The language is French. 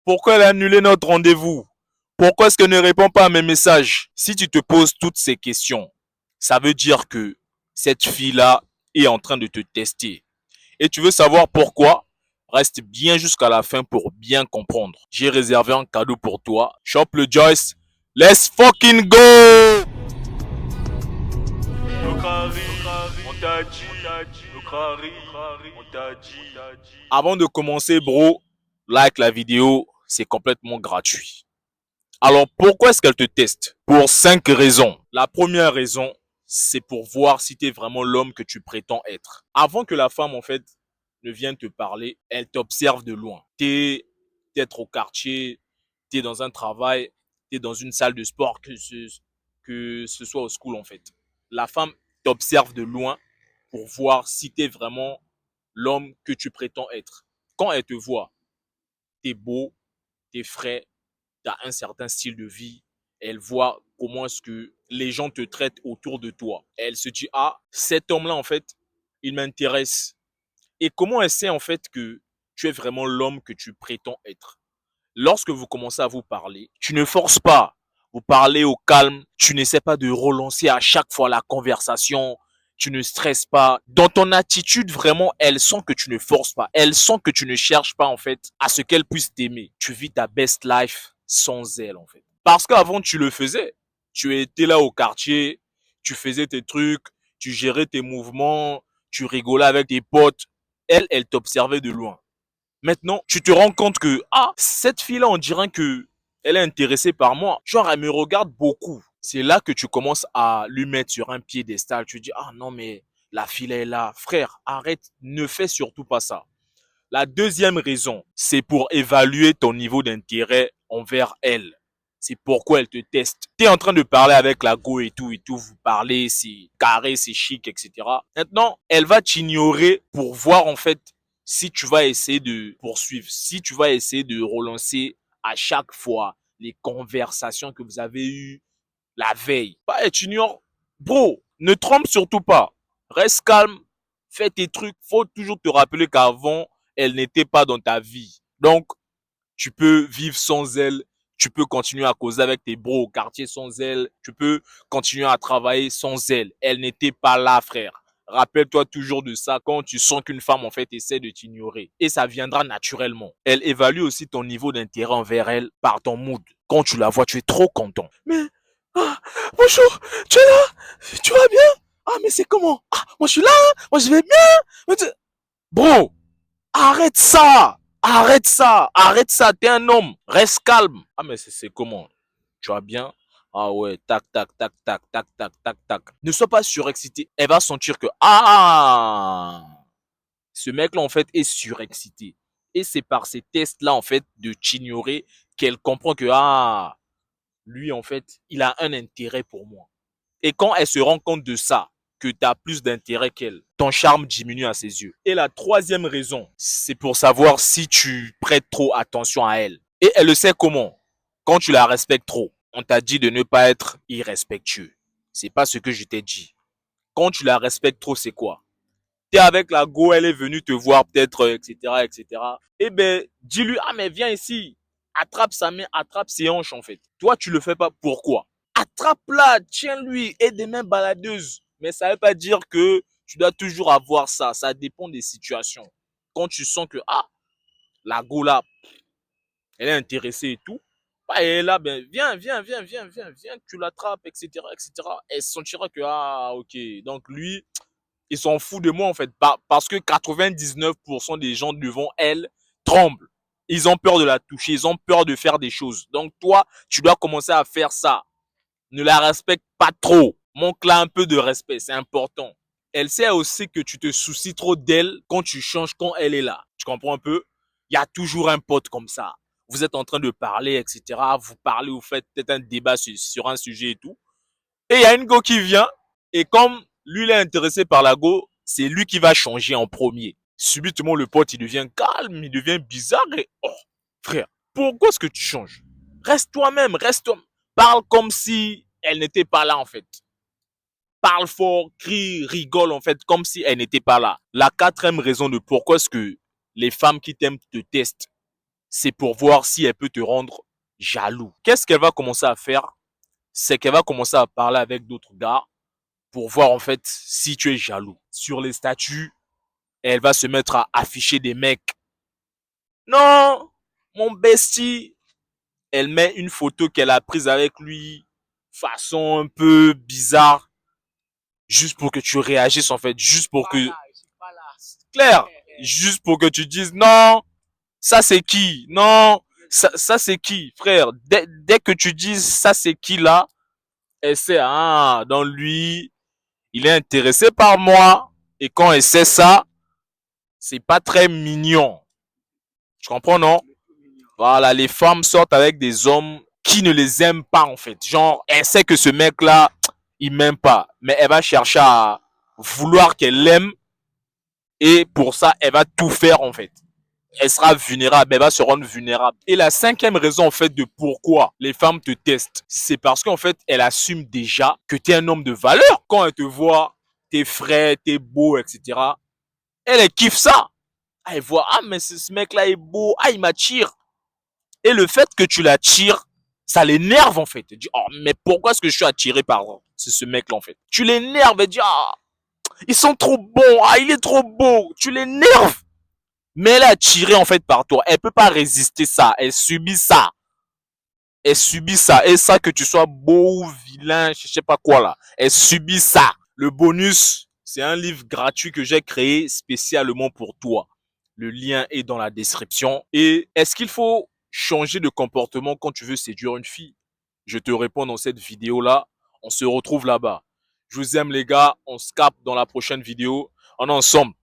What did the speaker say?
Pourquoi elle a annulé notre rendez-vous? Pourquoi est-ce qu'elle ne répond pas à mes messages? Si tu te poses toutes ces questions, ça veut dire que cette fille-là est en train de te tester. Et tu veux savoir pourquoi? Reste bien jusqu'à la fin pour bien comprendre. J'ai réservé un cadeau pour toi. Shop le Joyce. Let's fucking go! Avant de commencer, bro, like la vidéo, c'est complètement gratuit. Alors, pourquoi est-ce qu'elle te teste? Pour 5 raisons. La première raison, c'est pour voir si tu es vraiment l'homme que tu prétends être. Avant que la femme, en fait, ne vienne te parler, elle t'observe de loin. T'es peut-être au quartier, t'es dans un travail, t'es dans une salle de sport, que ce soit au school, en fait. La femme t'observe de loin pour voir si tu es vraiment l'homme que tu prétends être. Quand elle te voit, t'es beau, t'es frais, t'as un certain style de vie, elle voit comment est-ce que les gens te traitent autour de toi. Elle se dit, ah, cet homme-là, en fait, il m'intéresse. Et comment elle sait, en fait, que tu es vraiment l'homme que tu prétends être? Lorsque vous commencez à vous parler, tu ne forces pas. Vous parlez au calme, tu n'essaies pas de relancer à chaque fois la conversation, tu ne stresses pas. Dans ton attitude, vraiment, elle sent que tu ne forces pas. Elle sent que tu ne cherches pas, en fait, à ce qu'elle puisse t'aimer. Tu vis ta best life sans elle, en fait. Parce qu'avant, tu le faisais. Tu étais là au quartier, tu faisais tes trucs, tu gérais tes mouvements, tu rigolais avec tes potes. Elle t'observait de loin. Maintenant, tu te rends compte que, ah, cette fille-là, on dirait que elle est intéressée par moi. Genre, elle me regarde beaucoup. C'est là que tu commences à lui mettre sur un piédestal. Tu dis, ah non, mais la fille est là. Frère, arrête, ne fais surtout pas ça. La deuxième raison, c'est pour évaluer ton niveau d'intérêt envers elle. C'est pourquoi elle te teste. Tu es en train de parler avec la go et tout, vous parlez, c'est carré, c'est chic, etc. Maintenant, elle va t'ignorer pour voir en fait si tu vas essayer de poursuivre, si tu vas essayer de relancer à chaque fois les conversations que vous avez eues la veille. Bah, elle t'ignore. Bro, ne trompe surtout pas. Reste calme, fais tes trucs. Faut toujours te rappeler qu'avant, elle n'était pas dans ta vie. Donc, tu peux vivre sans elle. Tu peux continuer à causer avec tes bros au quartier sans elle. Tu peux continuer à travailler sans elle. Elle n'était pas là, frère. Rappelle-toi toujours de ça quand tu sens qu'une femme, en fait, essaie de t'ignorer. Et ça viendra naturellement. Elle évalue aussi ton niveau d'intérêt envers elle par ton mood. Quand tu la vois, tu es trop content. Mais, ah, bonjour, tu es là? Tu vas bien? Ah, mais c'est comment? Ah, moi je suis là, moi je vais bien. Bro, arrête ça! Arrête ça! Arrête ça! T'es un homme! Reste calme! Ah, mais c'est comment? Tu vas bien? Ah ouais, tac, tac, tac, tac, tac, tac, tac, tac. Ne sois pas surexcité. Elle va sentir que, ah! Ce mec-là, en fait, est surexcité. Et c'est par ces tests-là, en fait, de t'ignorer qu'elle comprend que, ah, lui, en fait, il a un intérêt pour moi. Et quand elle se rend compte de ça, que tu as plus d'intérêt qu'elle, ton charme diminue à ses yeux. Et la troisième raison, c'est pour savoir si tu prêtes trop attention à elle. Et elle le sait comment? Quand tu la respectes trop. On t'a dit de ne pas être irrespectueux. C'est pas ce que je t'ai dit. Quand tu la respectes trop, c'est quoi? T'es avec la go, elle est venue te voir peut-être, etc., etc. Eh ben, dis-lui, ah mais viens ici. Attrape sa main, attrape ses hanches en fait. Toi, tu le fais pas. Pourquoi? Attrape-la, tiens-lui, et des mains baladeuses. Mais ça veut pas dire que tu dois toujours avoir ça. Ça dépend des situations. Quand tu sens que, ah, la go là, elle est intéressée et tout, bah, elle est là, ben, viens, tu l'attrapes, etc., etc. Elle sentira que, ah, ok. Donc lui, il s'en fout de moi en fait. Parce que 99% des gens devant elle tremblent. Ils ont peur de la toucher, ils ont peur de faire des choses. Donc toi, tu dois commencer à faire ça. Ne la respecte pas trop. Montre-la un peu de respect, c'est important. Elle sait aussi que tu te soucies trop d'elle quand tu changes, quand elle est là. Tu comprends un peu? Il y a toujours un pote comme ça. Vous êtes en train de parler, etc. Vous parlez, vous faites peut-être un débat sur un sujet et tout. Et il y a une go qui vient. Et comme lui, il est intéressé par la go, c'est lui qui va changer en premier. Subitement, le pote, il devient calme, il devient bizarre. Et oh, frère, pourquoi est-ce que tu changes? Reste toi-même, reste toi-même. Parle comme si elle n'était pas là, en fait. Parle fort, crie, rigole, en fait, comme si elle n'était pas là. La quatrième raison de pourquoi est-ce que les femmes qui t'aiment te testent, c'est pour voir si elle peut te rendre jaloux. Qu'est-ce qu'elle va commencer à faire? C'est qu'elle va commencer à parler avec d'autres gars pour voir en fait si tu es jaloux. Sur les statuts, elle va se mettre à afficher des mecs. Non, mon bestie. Elle met une photo qu'elle a prise avec lui, façon un peu bizarre, juste pour que tu réagisses en fait, juste pour que... Claire, juste pour que tu dises non, ça c'est qui? Non, ça c'est qui? Frère, dès que tu dises ça c'est qui là, elle sait, ah, dans lui, il est intéressé par moi. Et quand elle sait ça, c'est pas très mignon. Tu comprends, non? Voilà, les femmes sortent avec des hommes qui ne les aiment pas, en fait. Genre, elle sait que ce mec-là, il m'aime pas. Mais elle va chercher à vouloir qu'elle l'aime. Et pour ça, elle va tout faire, en fait. Elle sera vulnérable, elle va se rendre vulnérable. Et la cinquième raison, en fait, de pourquoi les femmes te testent, c'est parce qu'en fait, elle assume déjà que tu es un homme de valeur. Quand elle te voit, t'es frais, t'es beau, etc. Elle kiffe ça. Elle voit, ah, mais ce mec-là est beau, ah, il m'attire. Et le fait que tu l'attires, ça l'énerve, en fait. Elle dit, oh, mais pourquoi est-ce que je suis attiré par ce mec-là, en fait? Tu l'énerves, elle dit, ah, ils sont trop bons, ah, il est trop beau. Tu l'énerves. Mais elle est attirée en fait par toi. Elle peut pas résister ça. Elle subit ça. Elle subit ça. Et ça que tu sois beau ou vilain, je sais pas quoi là. Elle subit ça. Le bonus, c'est un livre gratuit que j'ai créé spécialement pour toi. Le lien est dans la description. Et est-ce qu'il faut changer de comportement quand tu veux séduire une fille? Je te réponds dans cette vidéo là. On se retrouve là-bas. Je vous aime les gars. On se capte dans la prochaine vidéo. On est ensemble.